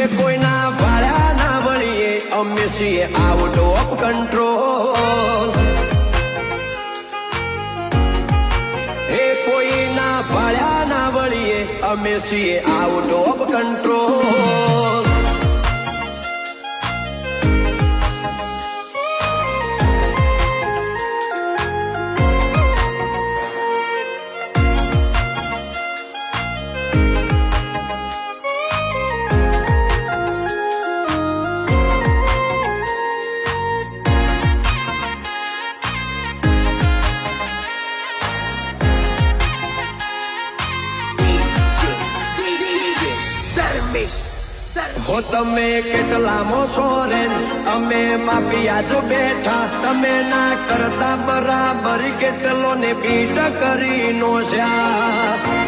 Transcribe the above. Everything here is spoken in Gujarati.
એ કોઈના ભાળ્યા ના વળીએ અમે છીએ આઉટ ઓફ કંટ્રોલ. એ કોઈના ભાળ્યા ના વળીએ અમે છીએ આઉટ ઓફ કંટ્રોલ. હો તમે કેટલા મોસો રેન અમે માફિયા જો બેઠા તમે ના કરતા બરાબર કેટલો ને પીટ કરી નો શ્યા.